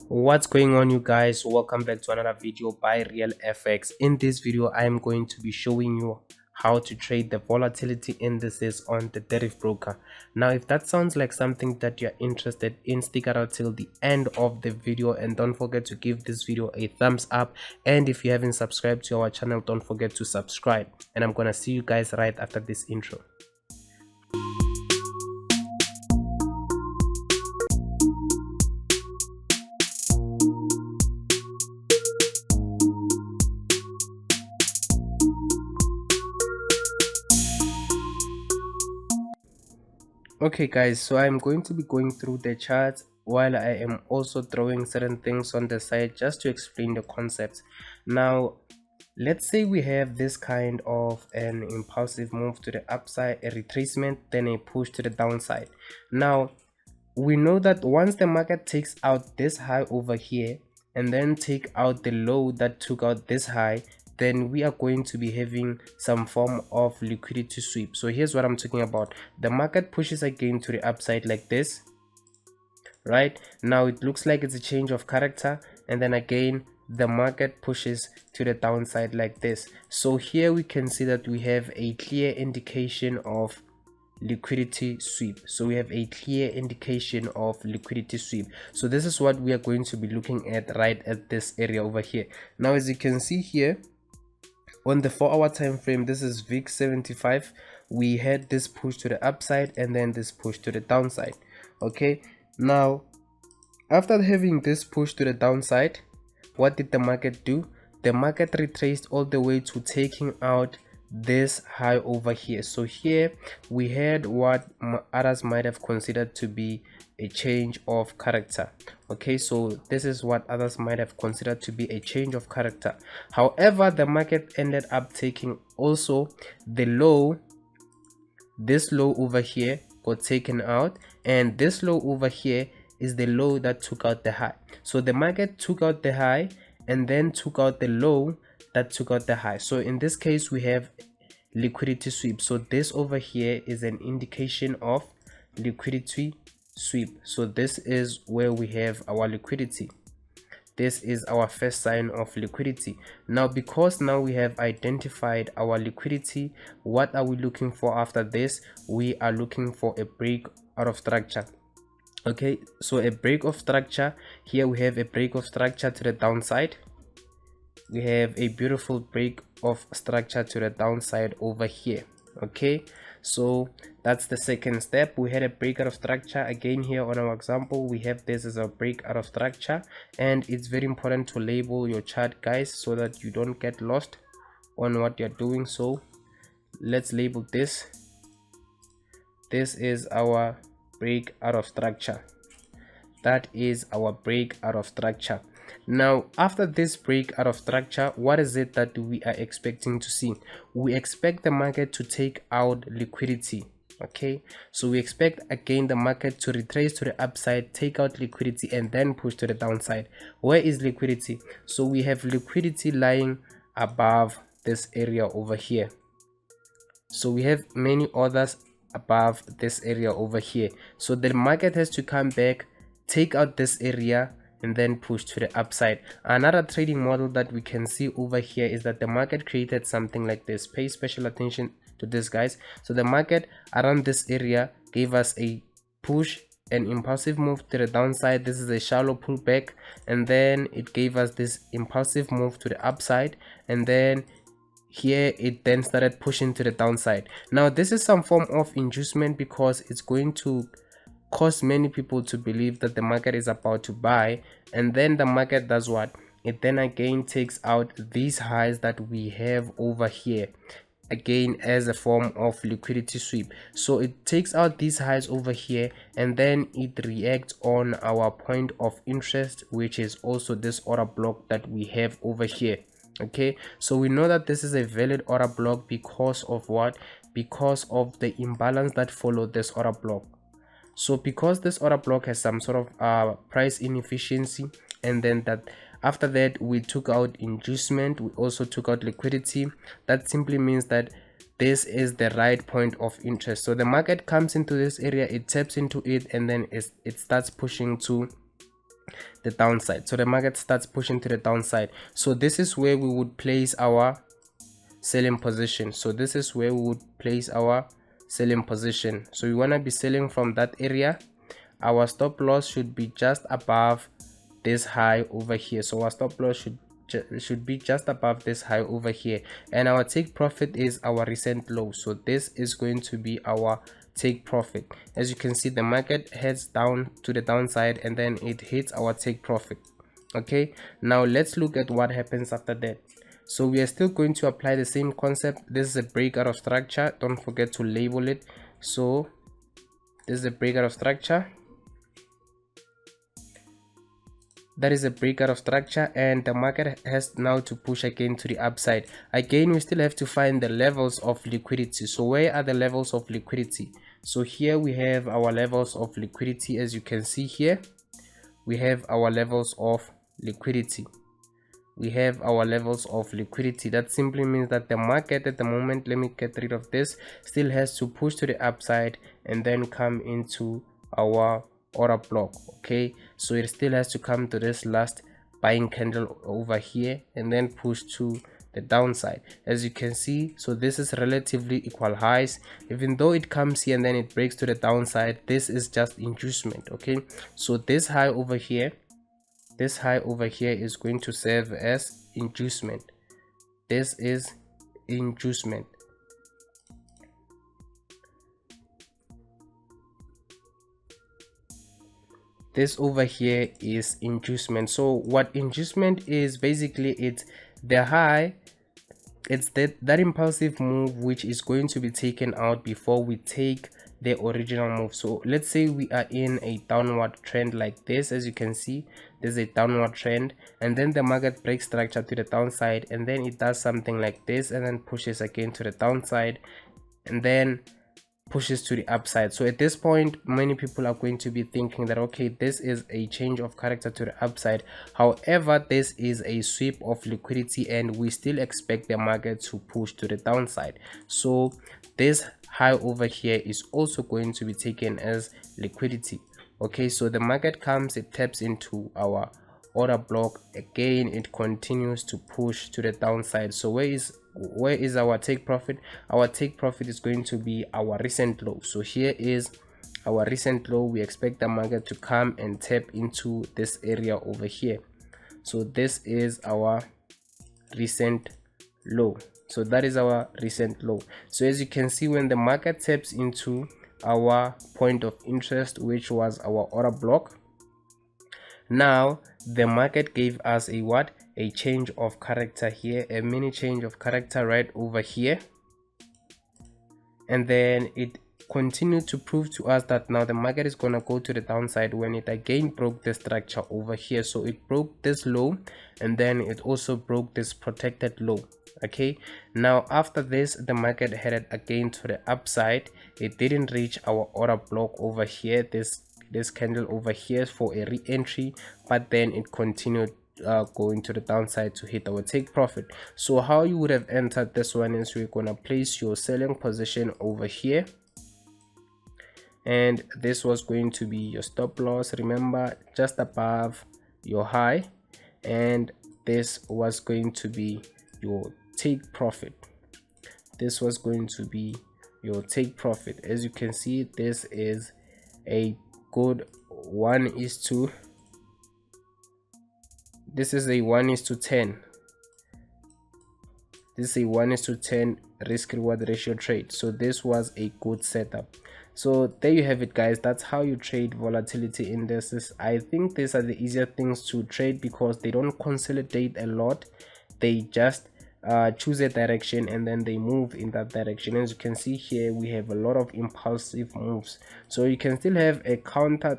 What's going on, you guys? Welcome back to another video by Real FX. In this video I am going to be showing you how to trade the volatility indices on the derivative broker. Now if that sounds like something that you're interested in, stick around till the end of the video and don't forget to give this video a thumbs up, and if you haven't subscribed to our channel, don't forget to subscribe, and I'm gonna see you guys right after this intro. Okay guys, so I'm going to be going through the charts while I am also throwing certain things on the side just to explain the concepts. Now let's say we have this kind of an impulsive move to the upside, a retracement, then a push to the downside. Now we know that once the market takes out this high over here and then take out the low that took out this high, then we are going to be having some form of liquidity sweep. So here's what I'm talking about. The market pushes again to the upside like this, right? Now it looks like it's a change of character, and then again the market pushes to the downside like this. So here we can see that we have a clear indication of liquidity sweep. So we have a clear indication of liquidity sweep. So this is what we are going to be looking at right at this area over here. Now as you can see here on the 4-hour time frame, this is VIX 75. We had this push to the upside and then this push to the downside. Okay, now after having this push to the downside, what did the market do? The market retraced all the way to taking out this high over here. So here we had what others might have considered to be a change of character. Okay, so this is what others might have considered to be a change of character. However, the market ended up taking also the low. This low over here got taken out, and this low over here is the low that took out the high. So the market took out the high and then took out the low that took out the high. So in this case we have liquidity sweep. So this over here is an indication of liquidity sweep. So this is where we have our liquidity. This is our first sign of liquidity. Now because now we have identified our liquidity, what are we looking for after this? We are looking for a break out of structure. Okay, so a break of structure. Here we have a break of structure to the downside. We have a beautiful break of structure to the downside over here. Okay, so that's the second step. We had a break out of structure. Again, here on our example, we have this as a break out of structure, and it's very important to label your chart, guys, so that you don't get lost on what you're doing. So let's label this. This is our break out of structure. That is our break out of structure. Now after this break out of structure, what is it that we are expecting to see? We expect the market to take out liquidity. Okay, so we expect again the market to retrace to the upside, take out liquidity, and then push to the downside. Where is liquidity? So we have liquidity lying above this area over here. So we have many others above this area over here. So the market has to come back, take out this area, and then push to the upside. Another trading model that we can see over here is that the market created something like this. Pay special attention to this, guys. So the market around this area gave us a push, an impulsive move to the downside. This is a shallow pullback, and then it gave us this impulsive move to the upside, and then here it then started pushing to the downside. Now this is some form of inducement because it's going to cause many people to believe that the market is about to buy, and then the market does what? It then again takes out these highs that we have over here, again as a form of liquidity sweep. So it takes out these highs over here, and then it reacts on our point of interest, which is also this order block that we have over here. Okay, so we know that this is a valid order block because of what? Because of the imbalance that followed this order block. So because this order block has some sort of price inefficiency, and then that after that we took out inducement, we also took out liquidity, that simply means that this is the right point of interest. So the market comes into this area, it taps into it, and then it starts pushing to the downside. So the market starts pushing to the downside. So this is where we would place our selling position. So this is where we would place our selling position. So we want to be selling from that area. Our stop loss should be just above this high over here. So our stop loss should be just above this high over here, and our take profit is our recent low. So this is going to be our take profit. As you can see, the market heads down to the downside and then it hits our take profit. Okay, now let's look at what happens after that. So we are still going to apply the same concept. This is a breakout of structure. Don't forget to label it. So this is a breakout of structure. That is a breakout of structure, and the market has now to push again to the upside. Again, we still have to find the levels of liquidity. So where are the levels of liquidity? So here we have our levels of liquidity. As you can see here, we have our levels of liquidity. We have our levels of liquidity. That simply means that the market at the moment, let me get rid of this, still has to push to the upside and then come into our order block. Okay, so it still has to come to this last buying candle over here and then push to the downside. As you can see, so this is relatively equal highs. Even though it comes here and then it breaks to the downside, this is just inducement. Okay, so this high over here, this high over here is going to serve as inducement. This is inducement. This over here is inducement. So what inducement is, basically it's the high, it's that impulsive move which is going to be taken out before we take the original move. So let's say we are in a downward trend like this. As you can see, there's a downward trend, and then the market breaks structure to the downside, and then it does something like this and then pushes again to the downside and then pushes to the upside. So at this point, many people are going to be thinking that, okay, this is a change of character to the upside. However, this is a sweep of liquidity and we still expect the market to push to the downside. So this high over here is also going to be taken as liquidity. Okay, so the market comes, it taps into our block again, it continues to push to the downside. So where is our take profit? Our take profit is going to be our recent low. So here is our recent low. We expect the market to come and tap into this area over here. So this is our recent low. So that is our recent low. So as you can see, when the market taps into our point of interest, which was our order block, now the market gave us a what? A change of character here, a mini change of character right over here, and then it continued to prove to us that now the market is gonna go to the downside when it again broke the structure over here. So it broke this low and then it also broke this protected low. Okay, now after this, the market headed again to the upside. It didn't reach our order block over here, this candle over here, for a re-entry, but then it continued going to the downside to hit our take profit. So how you would have entered this one is, we're gonna place your selling position over here, and this was going to be your stop loss, remember, just above your high, and this was going to be your take profit. This was going to be your take profit. As you can see, this is a good 1:10. This is a 1:10. This is a 1:10 risk reward ratio trade. So this was a good setup. So there you have it, guys. That's how you trade volatility indices. I think these are the easier things to trade because they don't consolidate a lot. They just choose a direction and then they move in that direction. As you can see here, we have a lot of impulsive moves. So you can still have a counter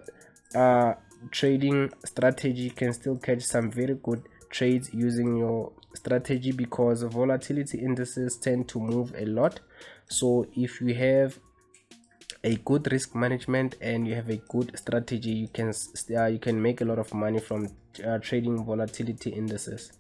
trading strategy. You can still catch some very good trades using your strategy because volatility indices tend to move a lot. So if you have a good risk management and you have a good strategy, you can make a lot of money from trading volatility indices.